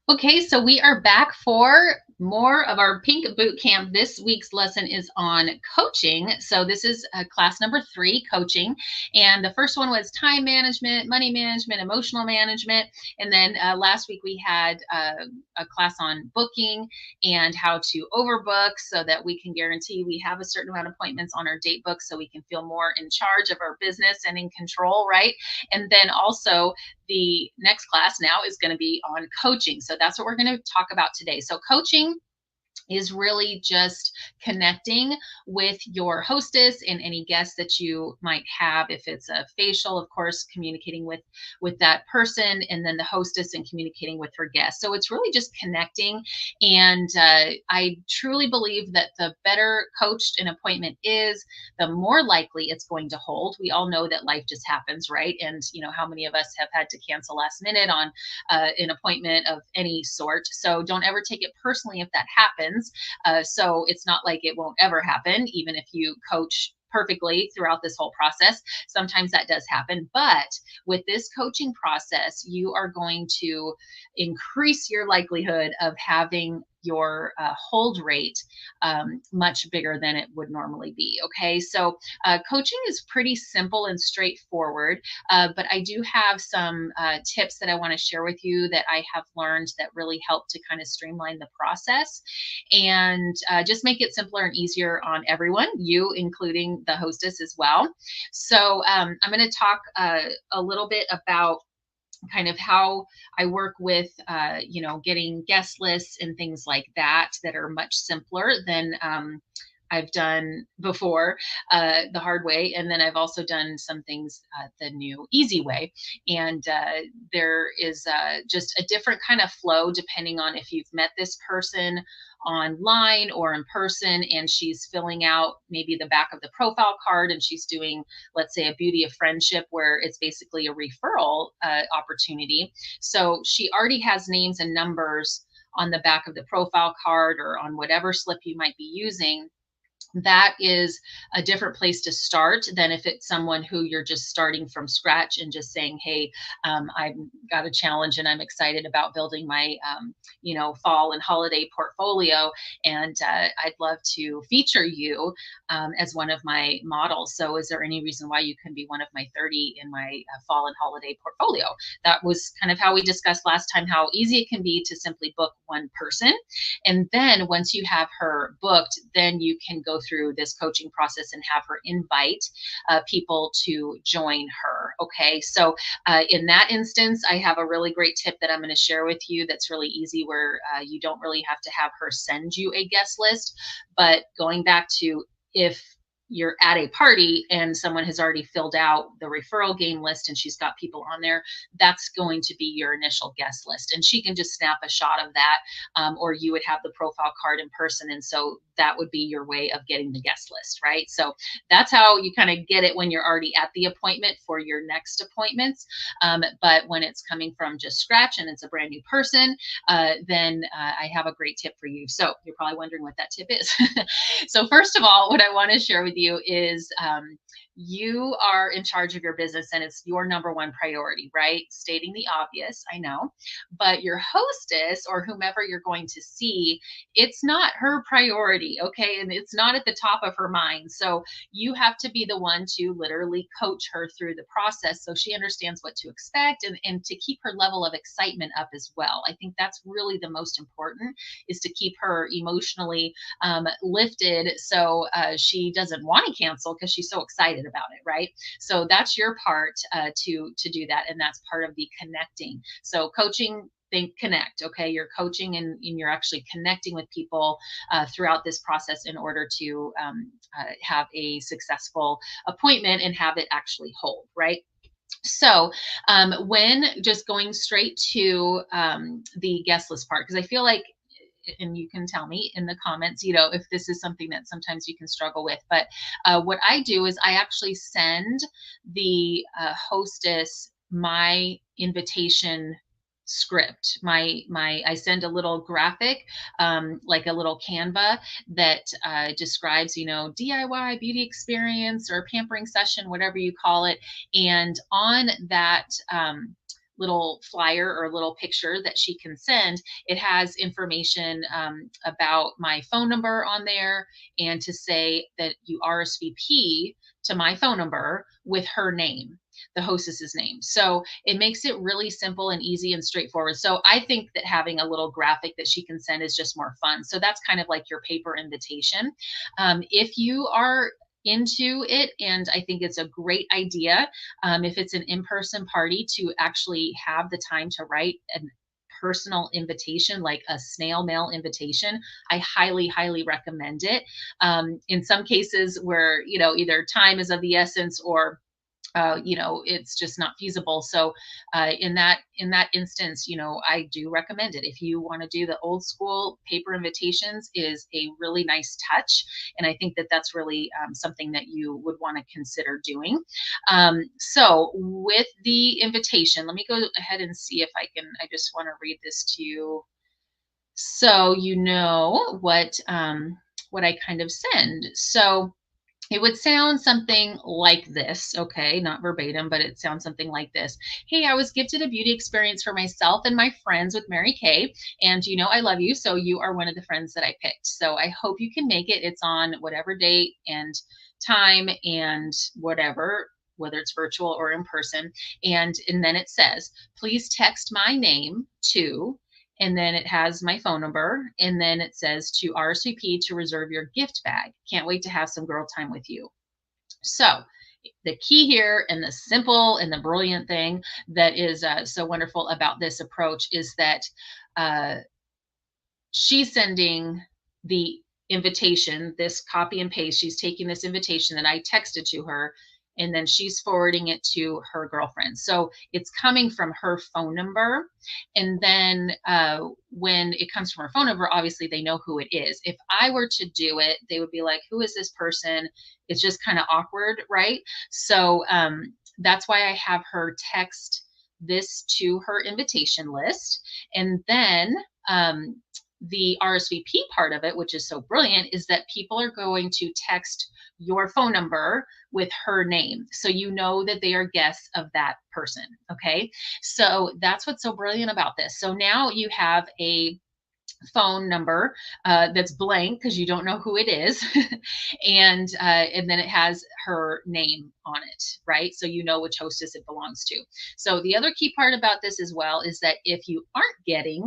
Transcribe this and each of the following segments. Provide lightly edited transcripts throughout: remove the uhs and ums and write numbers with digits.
Okay, so we are back for more of our pink boot camp. This week's lesson is on coaching. So this is class number 3, coaching. And the first one was time management, money management, emotional management. And then last week we had a class on booking and how to overbook so that we can guarantee we have a certain amount of appointments on our date book so we can feel more in charge of our business and in control, right? And then also the next class now is going to be on coaching. So that's what we're going to talk about today. So coaching is really just connecting with your hostess and any guests that you might have. If it's a facial, of course, communicating with that person, and then the hostess and communicating with her guests. So it's really just connecting. And I truly believe that the better coached an appointment is, the more likely it's going to hold. We all know that life just happens, right? And you know how many of us have had to cancel last minute on an appointment of any sort. So don't ever take it personally if that happens. So it's not like it won't ever happen, even if you coach perfectly throughout this whole process. Sometimes that does happen. But with this coaching process, you are going to increase your likelihood of having your hold rate much bigger than it would normally be. Okay, so coaching is pretty simple and straightforward, but I do have some tips that I want to share with you that I have learned that really help to kind of streamline the process and just make it simpler and easier on everyone, you including the hostess as well. So I'm going to talk a little bit about kind of how I work with, getting guest lists and things like that that are much simpler than I've done before the hard way. And then I've also done some things the new easy way. And there is just a different kind of flow depending on if you've met this person online or in person, and she's filling out maybe the back of the profile card and she's doing, let's say, a beauty of friendship where it's basically a referral opportunity. So she already has names and numbers on the back of the profile card or on whatever slip you might be using. That is a different place to start than if it's someone who you're just starting from scratch and just saying, hey, I've got a challenge and I'm excited about building my fall and holiday portfolio, and I'd love to feature you as one of my models. So is there any reason why you can be one of my 30 in my fall and holiday portfolio? That was kind of how we discussed last time, how easy it can be to simply book one person. And then once you have her booked, then you can go through this coaching process and have her invite people to join her. Okay. So in that instance, I have a really great tip that I'm going to share with you that's really easy, where you don't really have to have her send you a guest list. But going back to, if you're at a party and someone has already filled out the referral game list and she's got people on there, that's going to be your initial guest list. And she can just snap a shot of that, or you would have the profile card in person. And so that would be your way of getting the guest list, right? So that's how you kind of get it when you're already at the appointment for your next appointments. But when it's coming from just scratch and it's a brand new person, then I have a great tip for you. So you're probably wondering what that tip is. So first of all, what I want to share with you is you are in charge of your business and it's your number one priority, right? Stating the obvious, I know, but your hostess or whomever you're going to see, it's not her priority, okay? And it's not at the top of her mind. So you have to be the one to literally coach her through the process so she understands what to expect, and to keep her level of excitement up as well. I think that's really the most important, is to keep her emotionally lifted so she doesn't want to cancel because she's so excited about it, right? So that's your part to do that, and that's part of the connecting. So coaching, think connect. Okay, you're coaching and you're actually connecting with people throughout this process in order to have a successful appointment and have it actually hold, right? So when just going straight to the guest list part, because I feel like, and you can tell me in the comments, if this is something that sometimes you can struggle with. But what I do is I actually send the hostess my invitation script. I send a little graphic, like a little Canva that describes, DIY beauty experience or pampering session, whatever you call it. And on that little flyer or little picture that she can send, it has information about my phone number on there, and to say that you RSVP to my phone number with her name, the hostess's name. So it makes it really simple and easy and straightforward. So I think that having a little graphic that she can send is just more fun. So that's kind of like your paper invitation. If you are into it, and I think it's a great idea, if it's an in-person party, to actually have the time to write an personal invitation, like a snail mail invitation. I highly, highly recommend it. In some cases where, either time is of the essence, or it's just not feasible. So in that instance, I do recommend it. If you want to do the old school paper invitations, is a really nice touch, and I think that that's really something that you would want to consider doing. So with the invitation, let me go ahead and see if I can. I just want to read this to you, so what I kind of send. So it would sound something like this, okay? Not verbatim, but it sounds something like this. Hey, I was gifted a beauty experience for myself and my friends with Mary Kay, and I love you, so you are one of the friends that I picked. So I hope you can make it. It's on whatever date and time and whatever, whether it's virtual or in person. And then it says, please text my name to, and then it has my phone number, and then it says to RSVP to reserve your gift bag. Can't wait to have some girl time with you. So the key here, and the simple and the brilliant thing that is so wonderful about this approach, is that she's sending the invitation, this copy and paste. She's taking this invitation that I texted to her, and then she's forwarding it to her girlfriend. So it's coming from her phone number. And then when it comes from her phone number, obviously they know who it is. If I were to do it, they would be like, who is this person? It's just kind of awkward, right? So that's why I have her text this to her invitation list. And then the RSVP part of it, which is so brilliant, is that people are going to text your phone number with her name. So you know that they are guests of that person. Okay. So that's what's so brilliant about this. So now you have a phone number that's blank because you don't know who it is, and then it has her name on it, right? So you know which hostess it belongs to. So the other key part about this as well is that if you aren't getting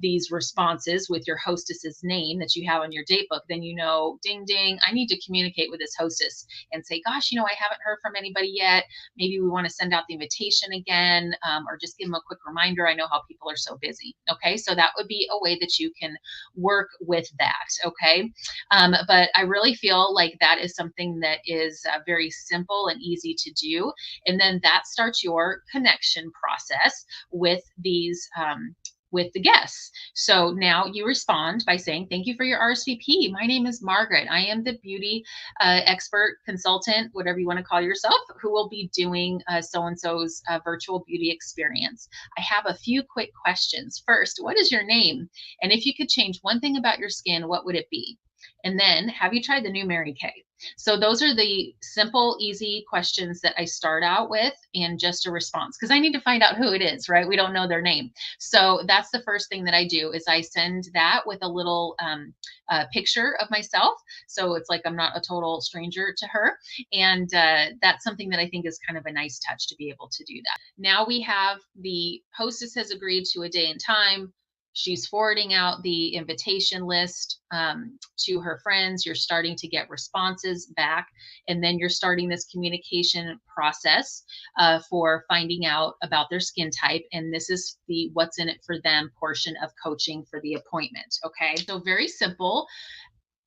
these responses with your hostess's name that you have on your date book, then ding ding, I need to communicate with this hostess and say, gosh, I haven't heard from anybody yet. Maybe we want to send out the invitation again, or just give them a quick reminder. I know how people are so busy. Okay, so that would be a way that you can work with that. Okay. But I really feel like that is something that is very simple and easy to do. And then that starts your connection process with these, with the guests. So now you respond by saying, thank you for your RSVP. My name is Margaret. I am the beauty expert, consultant, whatever you want to call yourself, who will be doing so-and-so's virtual beauty experience. I have a few quick questions. First, what is your name? And if you could change one thing about your skin, what would it be? And then, have you tried the new Mary Kay? So those are the simple, easy questions that I start out with, and just a response, because I need to find out who it is, right? We don't know their name. So that's the first thing that I do, is I send that with a little picture of myself. So it's like I'm not a total stranger to her. And that's something that I think is kind of a nice touch to be able to do that. Now we have the hostess has agreed to a day and time. She's forwarding out the invitation list to her friends. You're starting to get responses back, and then you're starting this communication process for finding out about their skin type. And this is the what's in it for them portion of coaching for the appointment. Okay, so very simple.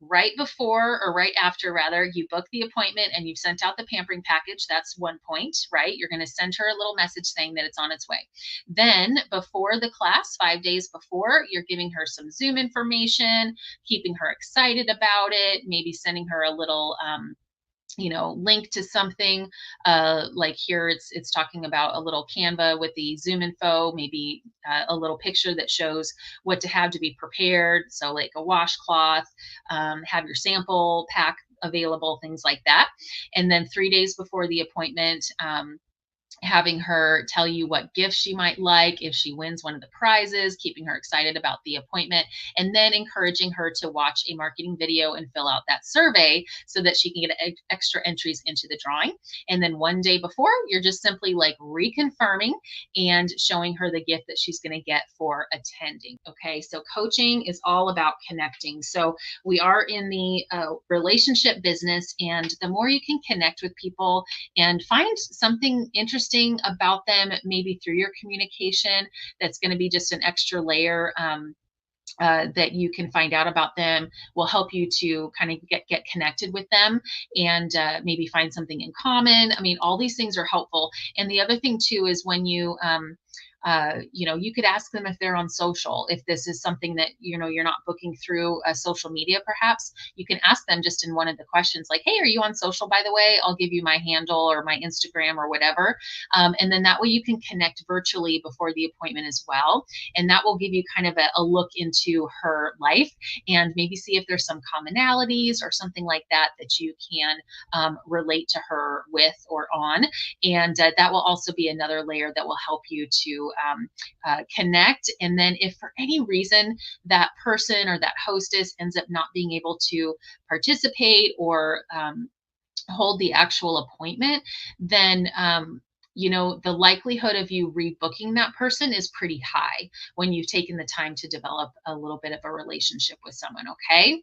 Right before, or right after rather, you book the appointment and you've sent out the pampering package. That's one point, right? You're going to send her a little message saying that it's on its way. Then before the class, 5 days before, you're giving her some Zoom information, keeping her excited about it, maybe sending her a little link to something like here it's talking about a little Canva with the Zoom info, maybe a little picture that shows what to have to be prepared. So like a washcloth, have your sample pack available, things like that. And then 3 days before the appointment, having her tell you what gift she might like if she wins one of the prizes, keeping her excited about the appointment, and then encouraging her to watch a marketing video and fill out that survey so that she can get extra entries into the drawing. And then one day before, you're just simply like reconfirming and showing her the gift that she's going to get for attending. Okay, so coaching is all about connecting. So we are in the relationship business, and the more you can connect with people and find something interesting about them, maybe through your communication, that's going to be just an extra layer that you can find out about them, will help you to kind of get connected with them, and maybe find something in common. I mean, all these things are helpful. And the other thing too is when you could ask them if they're on social. If this is something that you're not booking through social media, perhaps you can ask them just in one of the questions, like, "Hey, are you on social? By the way, I'll give you my handle or my Instagram or whatever." And then that way you can connect virtually before the appointment as well, and that will give you kind of a look into her life, and maybe see if there's some commonalities or something like that that you can relate to her with or on. And that will also be another layer that will help you to connect. And then if for any reason that person or that hostess ends up not being able to participate or hold the actual appointment, then the likelihood of you rebooking that person is pretty high when you've taken the time to develop a little bit of a relationship with someone. Okay,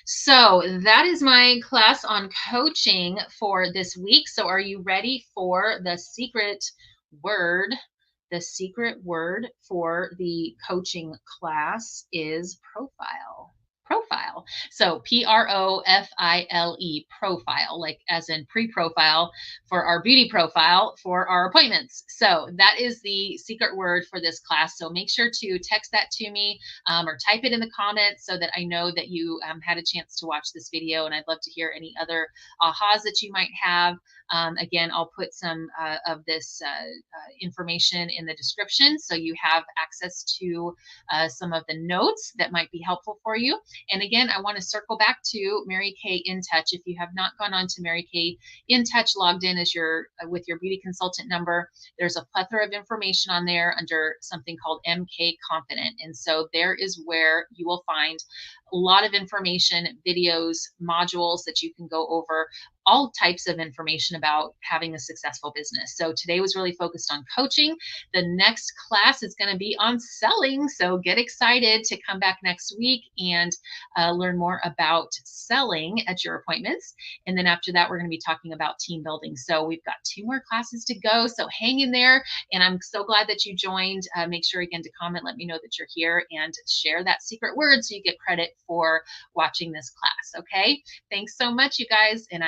so that is my class on coaching for this week. So are you ready for the secret word? The secret word for the coaching class is profile. Profile. So profile, like as in pre-profile for our beauty profile for our appointments. So that is the secret word for this class. So make sure to text that to me, or type it in the comments so that I know that you had a chance to watch this video. And I'd love to hear any other ahas that you might have. Again, I'll put some of this information in the description so you have access to some of the notes that might be helpful for you. And again, I want to circle back to Mary Kay In Touch. If you have not gone on to Mary Kay In Touch, logged in as with your beauty consultant number, there's a plethora of information on there under something called MK Confident. And so there is where you will find a lot of information, videos, modules that you can go over, all types of information about having a successful business. So today was really focused on coaching. The next class is going to be on selling. So get excited to come back next week and learn more about selling at your appointments. And then after that, we're going to be talking about team building. So we've got 2 more classes to go. So hang in there. And I'm so glad that you joined. Make sure again to comment, let me know that you're here, and share that secret word so you get credit for watching this class. Okay. Thanks so much, you guys. And